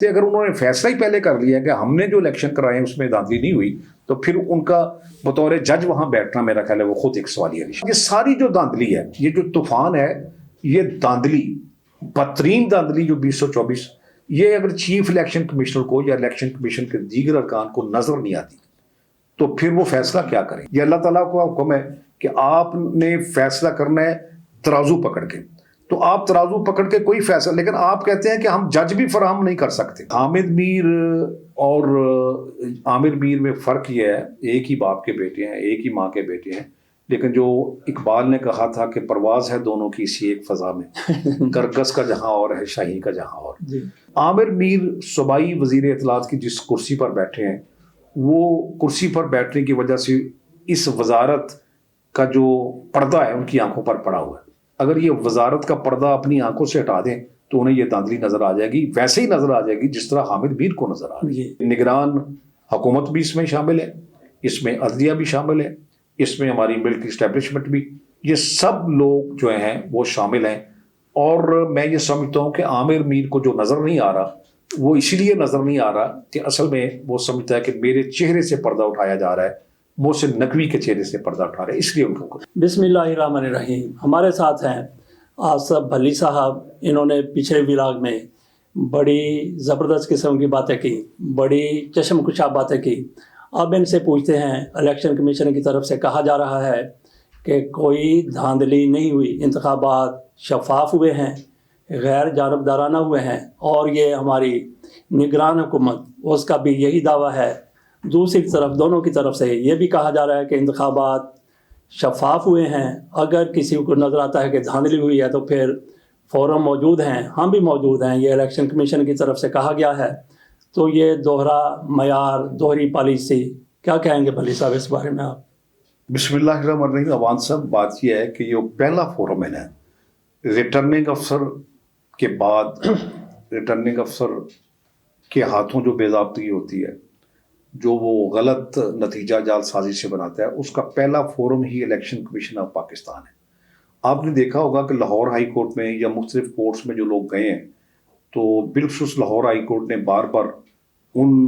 تو اگر انہوں نے فیصلہ ہی پہلے کر لیا کہ ہم نے جو الیکشن کرائے اس میں دھاندلی نہیں ہوئی، تو پھر ان کا بطور جج وہاں بیٹھنا میرا خیال ہے وہ خود ایک سوالیہ نشان۔ یہ ساری جو دھاندلی ہے، یہ جو طوفان ہے، یہ دھاندلی، بدترین دھاندلی جو 2024، یہ اگر چیف الیکشن کمشنر کو یا الیکشن کمیشن کے دیگر ارکان کو نظر نہیں آتی تو پھر وہ فیصلہ کیا کریں؟ یہ اللہ تعالیٰ کو حکم ہے کہ آپ نے فیصلہ کرنا ہے ترازو پکڑ کے، تو آپ ترازو پکڑ کے کوئی فیصلہ، لیکن آپ کہتے ہیں کہ ہم جج بھی فراہم نہیں کر سکتے۔ حامد میر اور عامر میر میں فرق یہ ہے، ایک ہی باپ کے بیٹے ہیں، ایک ہی ماں کے بیٹے ہیں، لیکن جو اقبال نے کہا تھا کہ پرواز ہے دونوں کی اسی ایک فضا میں، کرگس کا جہاں اور ہے شاہی کا جہاں اور۔ عامر میر صوبائی وزیر اطلاعات کی جس کرسی پر بیٹھے ہیں، وہ کرسی پر بیٹھنے کی وجہ سے اس وزارت کا جو پردہ ہے ان کی آنکھوں پر پڑا ہوا ہے۔ اگر یہ وزارت کا پردہ اپنی آنکھوں سے ہٹا دیں تو انہیں یہ دھاندلی نظر آ جائے گی، ویسے ہی نظر آ جائے گی جس طرح حامد میر کو نظر آ رہی ہے۔ نگران حکومت بھی اس میں شامل ہے، اس میں عدلیہ بھی شامل ہے، اس میں ہماری ملٹری اسٹیبلشمنٹ بھی، یہ سب لوگ جو ہیں وہ شامل ہیں۔ اور میں یہ سمجھتا ہوں کہ عامر میر کو جو نظر نہیں آ رہا وہ اسی لیے نظر نہیں آ رہا کہ اصل میں وہ سمجھتا ہے کہ میرے چہرے سے پردہ اٹھایا جا رہا ہے، محسن نقوی کے چہرے سے پردہ اٹھا رہے ہیں، اس لیے ان کو۔ بسم اللہ الرحمن الرحیم۔ ہمارے ساتھ ہیں آصف بھلی صاحب، انہوں نے پچھلے ولاگ میں بڑی زبردست قسم کی باتیں کی، بڑی چشم کشا باتیں کی۔ اب ان سے پوچھتے ہیں، الیکشن کمیشن کی طرف سے کہا جا رہا ہے کہ کوئی دھاندلی نہیں ہوئی، انتخابات شفاف ہوئے ہیں، غیر جانبدارانہ ہوئے ہیں، اور یہ ہماری نگران حکومت اس کا بھی یہی دعویٰ ہے۔ دوسری طرف دونوں کی طرف سے یہ بھی کہا جا رہا ہے کہ انتخابات شفاف ہوئے ہیں، اگر کسی کو نظر آتا ہے کہ دھاندلی ہوئی ہے تو پھر فورم موجود ہیں، ہم بھی موجود ہیں، یہ الیکشن کمیشن کی طرف سے کہا گیا ہے۔ تو یہ دوہرا معیار، دوہری پالیسی، کیا کہیں گے بھلی صاحب اس بارے میں آپ؟ بسم اللہ الرحمن الرحیم۔ عوان صاحب، بات یہ ہے کہ یہ پہلا فورم ہے نا، ریٹرننگ افسر کے بعد ریٹرننگ افسر کے ہاتھوں جو بے ضابطگی ہوتی ہے، جو وہ غلط نتیجہ جال سازی سے بناتا ہے، اس کا پہلا forum he election commission of Pakistan ہے۔ آپ نے دیکھا ہوگا کہ لاہور ہائی کورٹ میں یا مختلف کورٹس میں جو لوگ گئے ہیں، تو بالخصوص لاہور ہائی کورٹ نے بار بار ان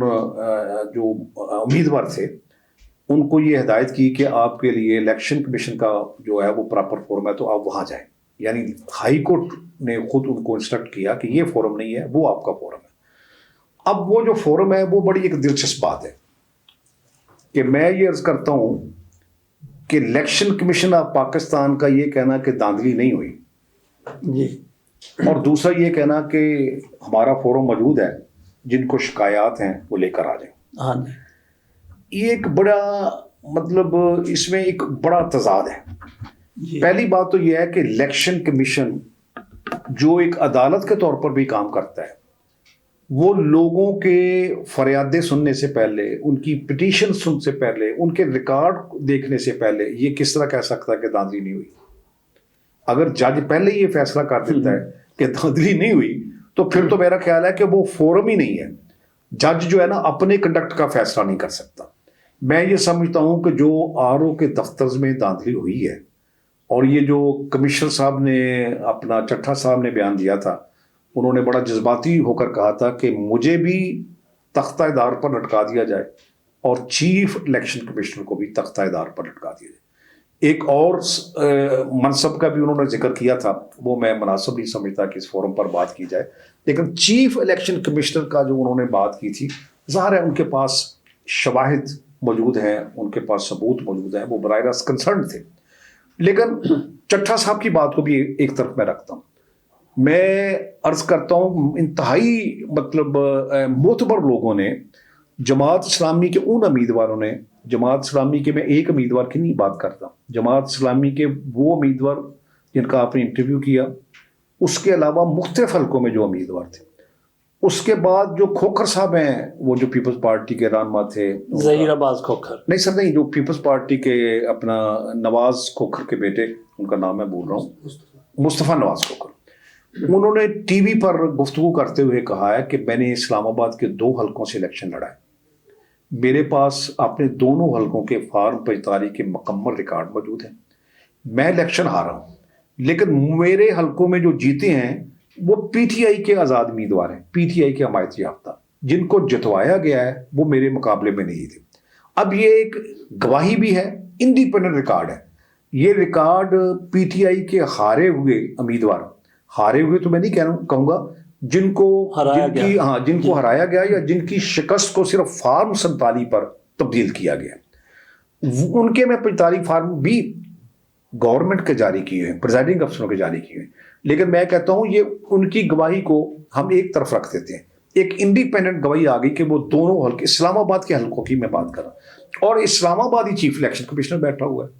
جو امیدوار تھے ان کو یہ ہدایت کی کہ آپ کے لیے الیکشن کمیشن کا جو ہے وہ پراپر فورم ہے تو آپ وہاں جائیں، یعنی ہائی کورٹ نے خود ان کو انسٹرکٹ کیا کہ یہ فورم نہیں ہے، وہ آپ کا فورم ہے۔ اب وہ جو فورم ہے وہ بڑی ایک دلچسپ بات ہے کہ میں یہ عرض کرتا ہوں کہ الیکشن کمیشن آف پاکستان کا یہ کہنا کہ دھاندلی نہیں ہوئی جی، اور دوسرا یہ کہنا کہ ہمارا فورم موجود ہے، جن کو شکایات ہیں وہ لے کر آ جائیں، ہاں جی، یہ ایک بڑا مطلب اس میں ایک بڑا تضاد ہے۔ جی، پہلی بات تو یہ ہے کہ الیکشن کمیشن جو ایک عدالت کے طور پر بھی کام کرتا ہے، وہ لوگوں کے فریادیں سننے سے پہلے، ان کی پٹیشن سن سے پہلے، ان کے ریکارڈ دیکھنے سے پہلے یہ کس طرح کہہ سکتا ہے کہ دھاندلی نہیں ہوئی؟ اگر جج پہلے یہ فیصلہ کر دیتا ہے کہ دھاندلی نہیں ہوئی تو پھر تو میرا خیال ہے کہ وہ فورم ہی نہیں ہے۔ جج جو ہے نا اپنے کنڈکٹ کا فیصلہ نہیں کر سکتا۔ میں یہ سمجھتا ہوں کہ جو آر او کے دفتر میں دھاندلی ہوئی ہے، اور یہ جو کمشنر صاحب نے اپنا چٹھا صاحب نے بیان دیا تھا، انہوں نے بڑا جذباتی ہو کر کہا تھا کہ مجھے بھی تختہ دار پر لٹکا دیا جائے اور چیف الیکشن کمشنر کو بھی تختہ دار پر لٹکا دیا جائے۔ ایک اور منصب کا بھی انہوں نے ذکر کیا تھا، وہ میں مناسب نہیں سمجھتا کہ اس فورم پر بات کی جائے، لیکن چیف الیکشن کمشنر کا جو انہوں نے بات کی تھی، ظاہر ہے ان کے پاس شواہد موجود ہیں، ان کے پاس ثبوت موجود ہیں، وہ براہ راست کنسرن تھے۔ لیکن چٹھا صاحب کی بات کو بھی ایک طرف میں رکھتا ہوں۔ میں عرض کرتا ہوں انتہائی مطلب معتبر لوگوں نے، جماعت اسلامی کے ان امیدواروں نے، جماعت اسلامی کے میں ایک امیدوار کی نہیں بات کرتا، جماعت اسلامی کے وہ امیدوار جن کا آپ نے انٹرویو کیا، اس کے علاوہ مختلف حلقوں میں جو امیدوار تھے، اس کے بعد جو کھوکھر صاحب ہیں، وہ جو پیپلز پارٹی کے رہنما تھے، ظہیر عباس کھوکھر، نہیں سر نہیں، جو پیپلز پارٹی کے اپنا نواز کھوکھر کے بیٹے، ان کا نام میں بول رہا ہوں، مصطفیٰ نواز کھوکھر، انہوں نے ٹی وی پر گفتگو کرتے ہوئے کہا ہے کہ میں نے اسلام آباد کے 2 حلقوں سے الیکشن لڑا ہے، میرے پاس اپنے دونوں حلقوں کے فارم 45 کے مکمل ریکارڈ موجود ہیں، میں الیکشن ہارا ہوں، لیکن میرے حلقوں میں جو جیتے ہیں وہ پی ٹی آئی کے آزاد امیدوار ہیں, پی ٹی آئی کے حمایت یافتہ, جن کو جتوایا گیا ہے وہ میرے مقابلے میں نہیں تھے. اب یہ ایک گواہی بھی ہے, انڈیپینڈنٹ ریکارڈ ہے. یہ ریکارڈ پی ٹی آئی کے ہارے ہوئے امیدوار, ہارے ہوئے تو میں نہیں کہوں گا, جن کو ہرایا گیا یا جن کی شکست کو صرف فارم 47 پر تبدیل کیا گیا, ان کے میں 45 فارم بھی گورنمنٹ کے جاری کیے ہیں, پریزائڈنگ افسروں کے جاری کیے ہیں. لیکن میں کہتا ہوں یہ ان کی گواہی کو ہم ایک طرف رکھ دیتے ہیں. ایک انڈیپینڈنٹ گواہی آ گئی کہ وہ دونوں حلقے, اسلام آباد کے حلقوں کی میں بات کر رہا ہوں, اور اسلام آبادی چیف الیکشن کمشنر بیٹھا ہوا ہے.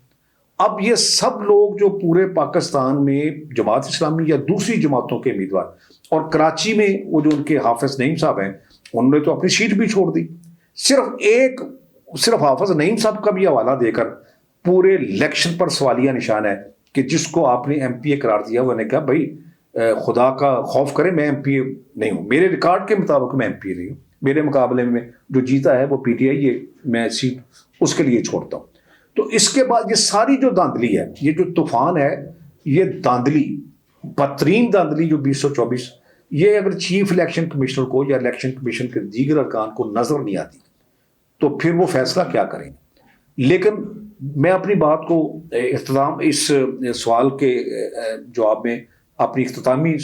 اب یہ سب لوگ جو پورے پاکستان میں جماعت اسلامی یا دوسری جماعتوں کے امیدوار, اور کراچی میں وہ جو ان کے حافظ نعیم صاحب ہیں, انہوں نے تو اپنی سیٹ بھی چھوڑ دی, صرف حافظ نعیم صاحب کا بھی حوالہ دے کر پورے الیکشن پر سوالیہ نشان ہے کہ جس کو آپ نے ایم پی اے قرار دیا, وہ نے کہا بھائی خدا کا خوف کرے, میں ایم پی اے نہیں ہوں, میرے ریکارڈ کے مطابق میں ایم پی اے نہیں ہوں, میرے مقابلے میں جو جیتا ہے وہ پی ٹی آئی ہے, میں سیٹ اس کے لیے چھوڑتا ہوں. تو اس کے بعد یہ ساری جو داندلی ہے, یہ جو طوفان ہے, یہ داندلی, بدترین داندلی جو 2024, یہ اگر چیف الیکشن کمشنر کو یا الیکشن کمیشن کے دیگر ارکان کو نظر نہیں آتی تو پھر وہ فیصلہ کیا کریں گے. لیکن میں اپنی بات کو اختتام اس سوال کے جواب میں اپنی اختتامی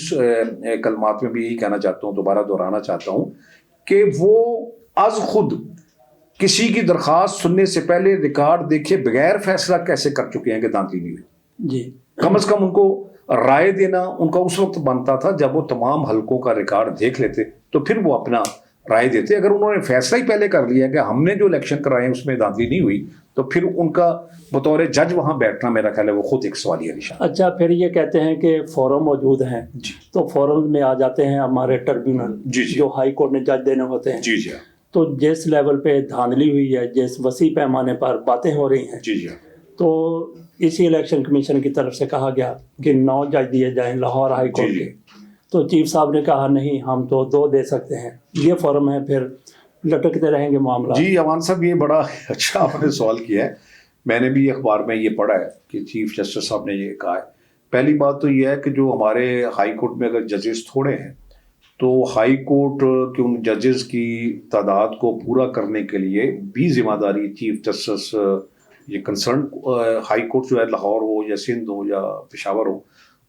کلمات میں بھی یہی کہنا چاہتا ہوں, دوبارہ دہرانا چاہتا ہوں کہ وہ از خود کسی کی درخواست سننے سے پہلے ریکارڈ دیکھے بغیر فیصلہ کیسے کر چکے ہیں کہ داندلی نہیں ہوئی. جی, کم از کم ان کو رائے دینا ان کا اس وقت بنتا تھا جب وہ تمام حلقوں کا ریکارڈ دیکھ لیتے تو پھر وہ اپنا رائے دیتے. اگر انہوں نے فیصلہ ہی پہلے کر لیا کہ ہم نے جو الیکشن کرائے ہیں اس میں داندلی نہیں ہوئی, تو پھر ان کا بطور جج وہاں بیٹھنا میرا خیال ہے وہ خود ایک سوالیہ نشان. اچھا, پھر یہ کہتے ہیں کہ فورم موجود ہیں, جی, تو فورم میں آ جاتے ہیں ہمارے ٹربیونل, جی, جی, جو ہائی کورٹ نے جج دینے ہوتے ہیں. جی, جی, تو جس لیول پہ دھاندلی ہوئی ہے, جس وسیع پیمانے پر باتیں ہو رہی ہیں, جی, جی, تو اسی الیکشن کمیشن کی طرف سے کہا گیا کہ 9 جج دیے جائیں لاہور ہائی کورٹ کے. تو چیف صاحب نے کہا نہیں, ہم تو 2 دے سکتے ہیں. یہ فورم ہے, پھر لٹکتے رہیں گے معاملہ. جی امان صاحب, یہ بڑا اچھا آپ نے سوال کیا ہے. میں نے بھی اخبار میں یہ پڑھا ہے کہ چیف جسٹس صاحب نے یہ کہا ہے. پہلی بات تو یہ ہے کہ جو ہمارے ہائی کورٹ میں اگر ججز تھوڑے ہیں تو ہائی کورٹ کے ان ججز کی تعداد کو پورا کرنے کے لیے بھی ذمہ داری چیف جسٹس, یہ کنسرن ہائی کورٹ جو ہے لاہور ہو یا سندھ ہو یا پشاور ہو,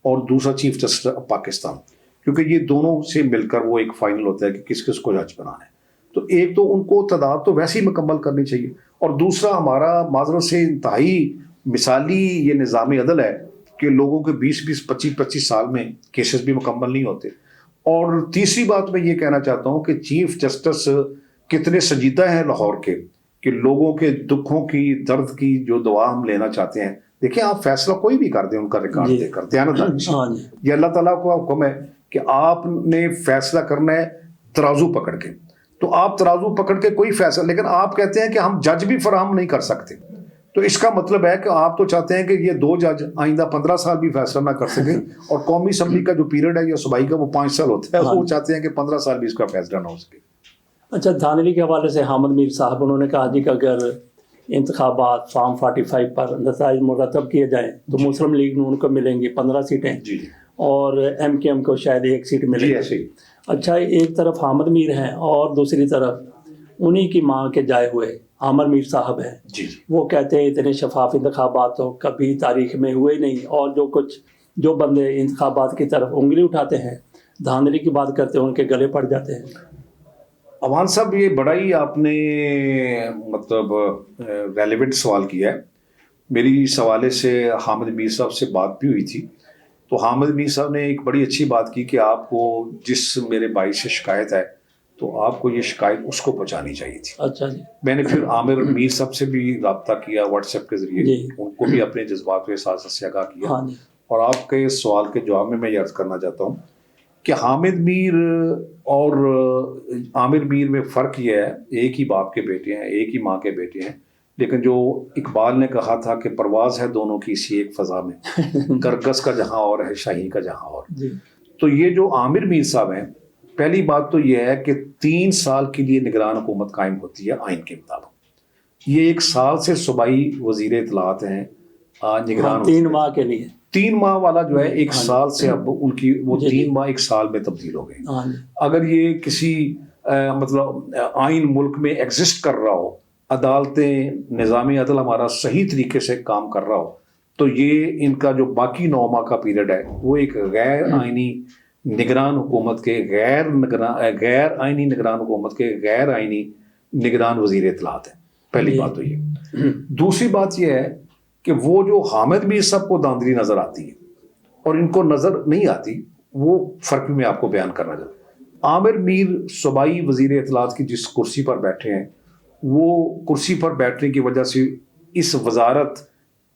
اور دوسرا چیف جسٹس پاکستان, کیونکہ یہ دونوں سے مل کر وہ ایک فائنل ہوتا ہے کہ کس کس کو جج بنانا ہے. تو ایک تو ان کو تعداد تو ویسے ہی مکمل کرنی چاہیے, اور دوسرا ہمارا معذرت سے انتہائی مثالی یہ نظام عدل ہے کہ لوگوں کے 20 25 سال میں کیسز بھی مکمل نہیں ہوتے. اور تیسری بات میں یہ کہنا چاہتا ہوں کہ چیف جسٹس کتنے سنجیدہ ہیں لاہور کے, کہ لوگوں کے دکھوں کی, درد کی جو دوا ہم لینا چاہتے ہیں, دیکھیں آپ فیصلہ کوئی بھی کر دیں ان کا ریکارڈ دیکھ کر, دیانتداری سے. یہ اللہ تعالیٰ کا حکم ہے کہ آپ نے فیصلہ کرنا ہے ترازو پکڑ کے, تو آپ ترازو پکڑ کے کوئی فیصلہ, لیکن آپ کہتے ہیں کہ ہم جج بھی فراہم نہیں کر سکتے, تو اس کا مطلب ہے کہ آپ تو چاہتے ہیں کہ یہ 2 جج آئندہ 15 سال بھی فیصلہ نہ کر سکیں, اور قومی اسمبلی کا جو پیریڈ ہے یا صوبائی کا وہ 5 سال ہوتا ہے, وہ چاہتے ہیں کہ 15 سال بھی اس کا فیصلہ نہ ہو سکے. اچھا, دھاندلی کے حوالے سے حامد میر صاحب, انہوں نے کہا جی کہ اگر انتخابات فارم 45 پر نتائج مرتب کیے جائیں تو مسلم لیگ نون کو ملیں گی 15 سیٹیں, اور ایم کے ایم کو شاید 1 سیٹ ملے گی. اچھا, ایک طرف حامد میر ہیں اور دوسری طرف انہی کی ماں کے جائے ہوئے عامر میر صاحب ہیں. وہ کہتے ہیں اتنے شفاف انتخابات تو کبھی تاریخ میں ہوئے نہیں, اور جو بندے انتخابات کی طرف انگلی اٹھاتے ہیں, دھاندلی کی بات کرتے ہیں, ان کے گلے پڑ جاتے ہیں. امان صاحب, یہ بڑا ہی آپ نے مطلب ریلیونٹ سوال کیا ہے. میری اس حوالے سے حامد میر صاحب سے بات بھی ہوئی تھی, تو حامد میر صاحب نے ایک بڑی اچھی بات کی کہ آپ کو جس میرے بھائی سے شکایت ہے تو آپ کو یہ شکایت اس کو پہنچانی چاہیے تھی. اچھا جی. میں نے پھر عامر میر صاحب سے بھی رابطہ کیا واٹس ایپ کے ذریعے, ان کو بھی اپنے جذبات و احساسات سے آگاہ کیا, اور آپ کے سوال کے جواب میں یہ عرض کرنا چاہتا ہوں کہ حامد میر اور عامر میر میں فرق یہ ہے, ایک ہی باپ کے بیٹے ہیں, ایک ہی ماں کے بیٹے ہیں, لیکن جو اقبال نے کہا تھا کہ پرواز ہے دونوں کی اسی ایک فضا میں, کرگس کا جہاں اور ہے شاہی کا جہاں اور. تو یہ جو عامر میر صاحب ہیں, پہلی بات تو یہ ہے کہ 3 سال کے لیے نگران حکومت قائم ہوتی ہے آئین کے مطابق. یہ 1 سال سے صوبائی وزیر اطلاعات ہیں, نگران 3 ماہ کے لیے. 3 ماہ والا جو ہے 1 ہاں جی۔ سال سے اب ان کی وہ جی، جی۔ 3 ماہ 1 سال میں تبدیل ہو گئے. ہاں جی، اگر یہ کسی مطلب آئین ملک میں ایگزسٹ کر رہا ہو، عدالتیں، نظام عدل ہمارا صحیح طریقے سے کام کر رہا ہو، تو یہ ان کا جو باقی 9 ماہ کا پیریڈ ہے وہ ایک غیر آئینی نگران حکومت کے غیر آئینی نگران حکومت کے غیر آئینی نگران وزیر اطلاعات ہے. پہلی بات تو یہ. دوسری بات یہ ہے کہ وہ جو حامد میر صاحب کو دھاندلی نظر آتی ہے اور ان کو نظر نہیں آتی، وہ فرق میں آپ کو بیان کرنا چاہتا ہوں. عامر میر صوبائی وزیر اطلاعات کی جس کرسی پر بیٹھے ہیں، وہ کرسی پر بیٹھنے کی وجہ سے اس وزارت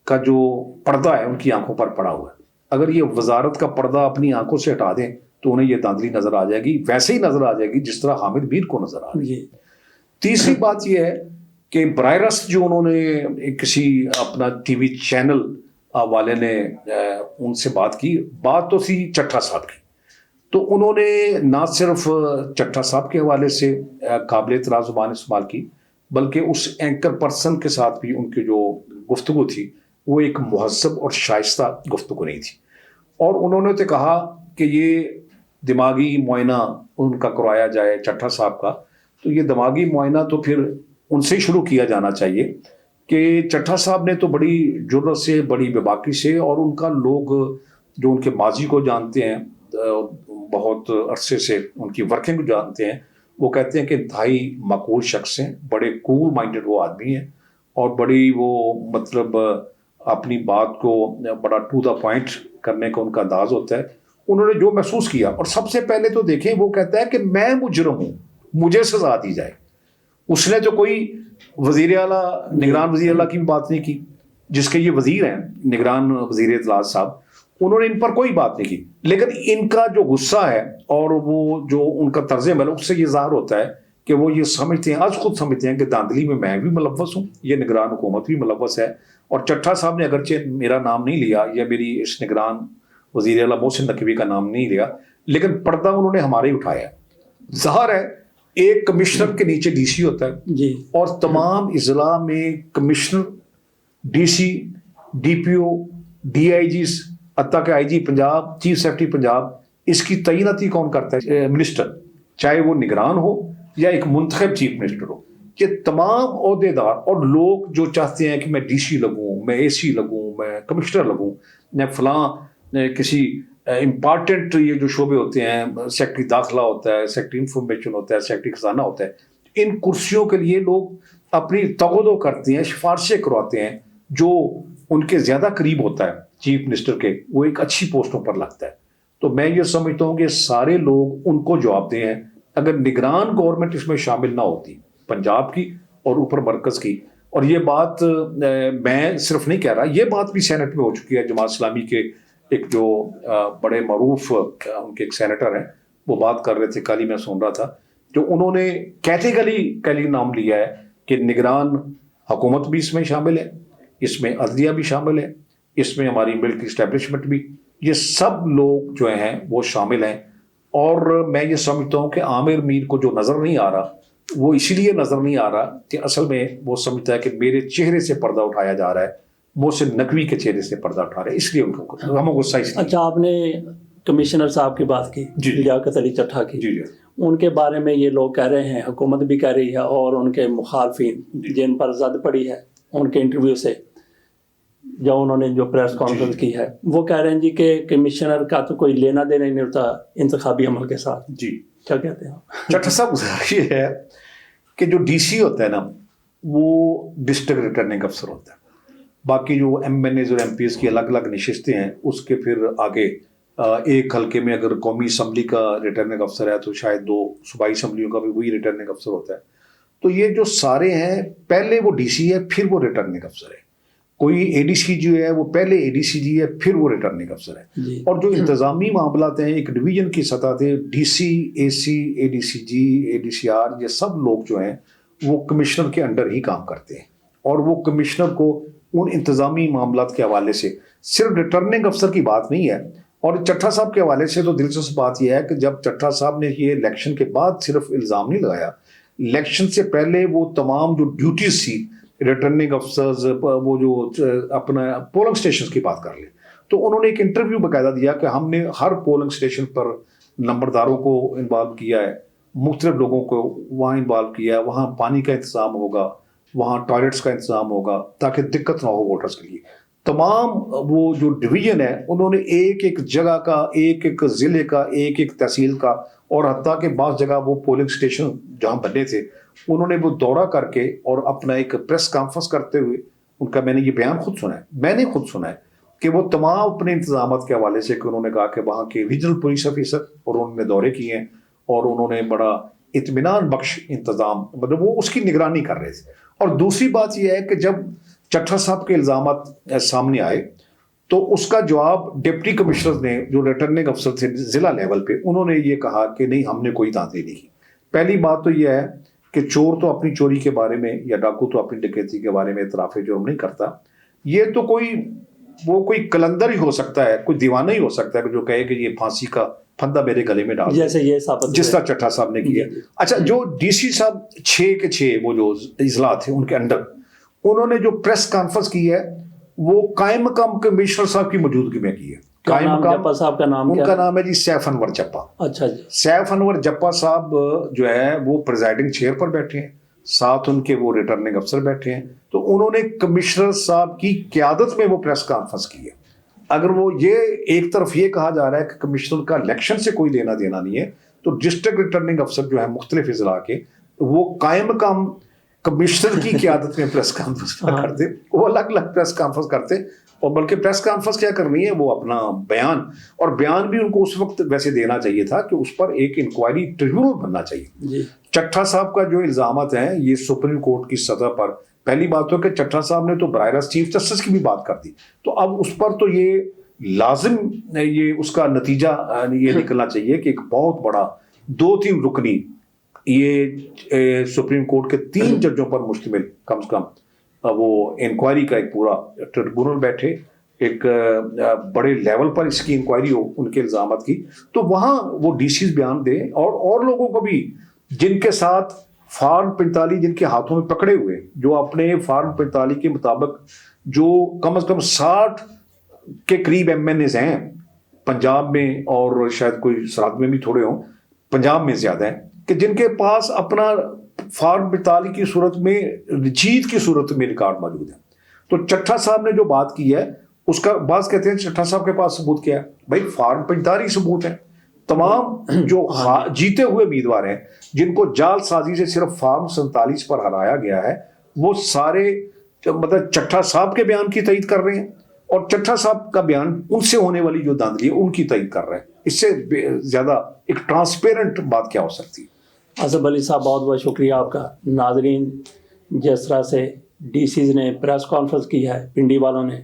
کا جو پردہ ہے ان کی آنکھوں پر پڑا ہوا ہے. اگر یہ وزارت کا پردہ اپنی آنکھوں سے ہٹا دیں تو انہیں یہ دھاندلی نظر آ جائے گی، ویسے ہی نظر آ جائے گی جس طرح حامد میر کو نظر آ رہی ہے. تیسری بات یہ ہے کہ براہ راست جو انہوں نے کسی اپنا ٹی وی چینل والے نے ان سے بات کی، بات تو تھی چٹھا صاحب کی، تو انہوں نے نہ صرف چٹھا صاحب کے حوالے سے قابل اعتراض زبان استعمال کی، بلکہ اس اینکر پرسن کے ساتھ بھی ان کی جو گفتگو تھی وہ ایک مہذب اور شائستہ گفتگو نہیں تھی. اور انہوں نے تو کہا کہ یہ دماغی معائنہ ان کا کروایا جائے چٹھا صاحب کا، تو یہ دماغی معائنہ تو پھر ان سے شروع کیا جانا چاہیے کہ چٹھا صاحب نے تو بڑی جرأت سے، بڑی بےباکی سے، اور ان کا لوگ جو ان کے ماضی کو جانتے ہیں، بہت عرصے سے ان کی ورکنگ کو جانتے ہیں، وہ کہتے ہیں کہ انتہائی معقول شخص ہیں، بڑے کول مائنڈڈ وہ آدمی ہیں، اور بڑی وہ مطلب اپنی بات کو بڑا ٹو دا پوائنٹ کرنے کا ان کا انداز ہوتا ہے. انہوں نے جو محسوس کیا، اور سب سے پہلے تو دیکھیں وہ کہتا ہے کہ میں مجرم ہوں، مجھے سزا دی جائے. اس نے تو کوئی وزیر اعلیٰ، نگران وزیر اعلیٰ کی بات نہیں کی، جس کے یہ وزیر ہیں نگران وزیر اطلاعات صاحب، انہوں نے ان پر کوئی بات نہیں کی. لیکن ان کا جو غصہ ہے اور وہ جو ان کا طرز عمل ہے، اس سے یہ ظاہر ہوتا ہے کہ وہ یہ سمجھتے ہیں، آج خود سمجھتے ہیں کہ دھاندلی میں بھی ملوث ہوں، یہ نگران حکومت بھی ملوث ہے. اور چٹھا صاحب نے اگرچہ میرا نام نہیں لیا یا میری اس نگران وزیر اعلیٰ محسن نقوی کا نام نہیں لیا، لیکن پردہ انہوں نے ہمارے ہی اٹھایا. ظاہر ہے ایک کمشنر کے نیچے ڈی سی ہوتا ہے جی، اور تمام اضلاع میں commissioner, D C, D P O, D I Gs, حتیٰ کہ I G Punjab, chief secretary Punjab, اس کی تعیناتی کون کرتا ہے؟ منسٹر، چاہے وہ نگران ہو یا ایک منتخب چیف منسٹر ہو. یہ تمام عہدے دار اور لوگ جو چاہتے ہیں کہ میں ڈی سی لگوں، میں اے سی لگوں، میں کمشنر لگوں، میں فلاں کسی امپارٹنٹ یہ جو شعبے ہوتے ہیں، سیکرٹری داخلہ ہوتا ہے، سیکرٹری انفارمیشن ہوتا ہے، سیکرٹری خزانہ ہوتا ہے، ان کرسیوں کے لیے لوگ اپنی تغدو کرتے ہیں، سفارشیں کرواتے ہیں. جو ان کے زیادہ قریب ہوتا ہے چیف منسٹر کے، وہ ایک اچھی پوسٹوں پر لگتا ہے. تو میں یہ سمجھتا ہوں کہ سارے لوگ ان کو جواب دیں ہیں. اگر نگران گورنمنٹ اس میں شامل نہ ہوتی، پنجاب کی اور اوپر مرکز کی، اور یہ بات میں صرف نہیں کہہ رہا، یہ بات بھی سینٹ میں ہو چکی ہے. جماعت اسلامی کے ایک جو بڑے معروف ان کے ایک سینیٹر ہیں، وہ بات کر رہے تھے، کل ہی میں سن رہا تھا، جو انہوں نے کیٹیگری نام لیا ہے کہ نگران حکومت بھی اس میں شامل ہے، اس میں عدلیہ بھی شامل ہے، اس میں ہماری ملٹری اسٹیبلشمنٹ بھی، یہ سب لوگ جو ہیں وہ شامل ہیں. اور میں یہ سمجھتا ہوں کہ عامر میر کو جو نظر نہیں آ رہا، وہ اسی لیے نظر نہیں آ رہا کہ اصل میں وہ سمجھتا ہے کہ میرے چہرے سے پردہ اٹھایا جا رہا ہے، محسن نقوی کے چہرے سے پردہ اٹھا رہا ہے، اس لیے ان کو ہمیں غصہ اس لیے. اچھا، آپ نے کمشنر صاحب کی بات کی، جی، لیاقت علی چٹھا کی. جی جی ان کے بارے میں یہ لوگ کہہ رہے ہیں، حکومت بھی کہہ رہی ہے، اور ان کے مخالفین جن پر زد پڑی ہے ان کے انٹرویو سے، جو انہوں نے جو پریس کانفرنس کی ہے، وہ کہہ رہے ہیں جی کہ کمشنر کا تو کوئی لینا دینا نہیں ہوتا انتخابی عمل کے ساتھ. جی. کیا کہتے ہیں چٹھا صاحب، یہ ہے کہ جو ڈی سی ہوتا ہے نا، وہ ڈسٹرکٹ ریٹرننگ افسر ہوتا ہے. باقی جو ایم این ایز اور ایم پی ایس کی الگ الگ نشستیں ہیں، اس کے پھر آگے ایک حلقے میں اگر قومی اسمبلی کا ریٹرننگ افسر ہے تو شاید 2 صوبائی اسمبلیوں کا بھی وہی ریٹرننگ افسر ہوتا ہے. تو یہ جو سارے ہیں، پہلے وہ ڈی سی ہے، پھر وہ ریٹرننگ افسر ہے. کوئی اے ڈی سی جو ہے وہ پہلے اے ڈی سی جی ہے، پھر وہ ریٹرننگ افسر ہے. جی. اور جو انتظامی معاملات ہیں ایک ڈویژن کی سطح تھے، ڈی سی، اے سی، اے ڈی سی جی، اے ڈی سی آر، یہ سب لوگ جو ہیں وہ کمشنر کے انڈر ہی کام کرتے ہیں. اور وہ کمشنر کو ان انتظامی معاملات کے حوالے سے، صرف ریٹرننگ افسر کی بات نہیں ہے. اور چٹھا صاحب کے حوالے سے تو دلچسپ بات یہ ہے کہ جب چٹھا صاحب نے یہ الیکشن کے بعد صرف الزام نہیں لگایا، الیکشن سے پہلے وہ تمام جو ڈیوٹیز تھی ریٹرننگ افسرز، وہ جو اپنا پولنگ اسٹیشنز کی بات کر لیں، تو انہوں نے ایک انٹرویو باقاعدہ دیا کہ ہم نے ہر پولنگ اسٹیشن پر نمبرداروں کو انوالو کیا ہے، مختلف لوگوں کو وہاں انوالو کیا ہے، وہاں پانی کا انتظام ہوگا، وہاں ٹوائلٹس کا انتظام ہوگا تاکہ دقت نہ ہو ووٹرز کے لیے. تمام وہ جو ڈویژن ہے انہوں نے ایک ایک جگہ کا، ایک ایک ضلع کا، ایک ایک تحصیل کا، اور حتیٰ کہ بعض جگہ وہ پولنگ اسٹیشن جہاں بنے تھے انہوں نے وہ دورہ کر کے اور اپنا ایک پریس کانفرنس کرتے ہوئے ان کا، میں نے یہ بیان خود سنا ہے کہ وہ تمام اپنے انتظامات کے حوالے سے کہ انہوں نے کہا کہ وہاں کے ریجنل پولیس آفیسر اور انہوں نے دورے کیے ہیں اور انہوں نے بڑا اطمینان بخش انتظام، مطلب وہ اس کی نگرانی کر رہے تھے. اور دوسری بات یہ ہے کہ جب چٹھا صاحب کے الزامات سامنے آئے تو اس کا جواب ڈپٹی کمشنر نے، جو ریٹرننگ افسر تھے ضلع لیول پہ، انہوں نے یہ کہا کہ نہیں، ہم نے کوئی دھاندلی نہیں کی. پہلی بات تو یہ ہے کہ چور تو اپنی چوری کے بارے میں یا ڈاکو تو اپنی ڈکیتی کے بارے میں اعتراف جرم نہیں کرتا. یہ تو کوئی کلندر ہی ہو سکتا ہے، کوئی دیوانہ ہی ہو سکتا ہے کہ جو کہے کہ یہ پھانسی کا پھندا میرے گلے میں ڈال، جیسے یہ ثابت جس طرح چٹھا صاحب نے کیا. اچھا، جو ڈی سی صاحب 6 کے 6 وہ جو اضلاع تھے ان کے انڈر، انہوں نے جو پریس کانفرنس کی ہے وہ قائم مقام کمشنر صاحب کی موجودگی میں کی ہے. قائم مقام جپا صاحب کا نام، ان کا نام ہے جی سیف انور جپا. اچھا جی. سیف انور جپا صاحب جو ہے وہ پریزائڈنگ چیئر پر بیٹھے ہیں، ساتھ ان کے وہ ریٹرننگ افسر بیٹھے ہیں. تو انہوں نے کمشنر صاحب کی قیادت میں وہ پریس کانفرنس کی ہے. اگر وہ یہ ایک طرف یہ کہا جا رہا ہے کہ کمشنر کا الیکشن سے کوئی لینا دینا نہیں ہے، تو ڈسٹرکٹ ریٹرننگ افسر جو ہے مختلف اضلاع کے، وہ قائم مقام کمشنر کی قیادت میں پریس کانفرنس کرتے، وہ الگ الگ پریس کانفرنس کرتے. اور بلکہ پریس کانفرنس کیا کرنی ہے، وہ اپنا بیان، اور بیان بھی ان کو اس وقت ویسے دینا چاہیے تھا کہ اس پر ایک انکوائری ٹریبیونل بننا چاہیے. چٹھا صاحب کا جو الزامات ہیں یہ سپریم کورٹ کی سطح پر، پہلی بات تو کہ چٹھا صاحب نے تو براہ راست چیف جسٹس کی بھی بات کر دی، تو اب اس پر تو یہ لازم یہ اس کا نتیجہ یہ نکلنا چاہیے کہ ایک بہت بڑا 2-3 رکنی یہ سپریم کورٹ کے 3 ججوں پر مشتمل کم سے کم وہ انکوائری کا ایک پورا ٹریبیونل بیٹھے، ایک بڑے لیول پر اس کی انکوائری ہو ان کے الزامات کی، تو وہاں وہ ڈی سیز بیان دیں اور لوگوں کو بھی جن کے ساتھ فارم 45 جن کے ہاتھوں میں پکڑے ہوئے، جو اپنے فارم 45 کے مطابق جو کم از کم 60 کے قریب ایم این ایز ہیں پنجاب میں، اور شاید کوئی سرحد میں بھی تھوڑے ہوں، پنجاب میں زیادہ ہیں، کہ جن کے پاس اپنا فارم 45 کی صورت میں جیت کی صورت میں ریکارڈ موجود ہے. تو چٹھا صاحب نے جو بات کی ہے اس کا بعض کہتے ہیں چٹھا صاحب کے پاس ثبوت کیا ہے؟ بھائی فارم 45 ثبوت ہے. تمام جو جیتے ہوئے امیدوار ہیں جن کو جعل سازی سے صرف فارم 47 پر ہرایا گیا ہے، وہ سارے مطلب چٹھا صاحب کے بیان کی تائید کر رہے ہیں، اور چٹھا صاحب کا بیان ان سے ہونے والی جو دھاندلی ہے ان کی تائید کر رہے ہیں. اس سے زیادہ ایک ٹرانسپیرنٹ بات کیا ہو سکتی ہے؟ اصف علی صاحب بہت بہت شکریہ آپ کا. ناظرین، جس طرح سے ڈی سیز نے پریس کانفرنس کی ہے پنڈی والوں نے،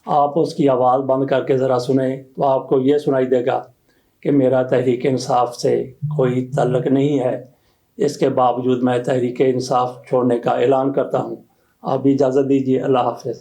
آپ اس کی آواز بند کر کے ذرا سنیں تو آپ کو یہ سنائی دے گا کہ میرا تحریک انصاف سے کوئی تعلق نہیں ہے. اس کے باوجود میں تحریک انصاف چھوڑنے کا اعلان کرتا ہوں. آپ بھی اجازت دیجیے. اللہ حافظ.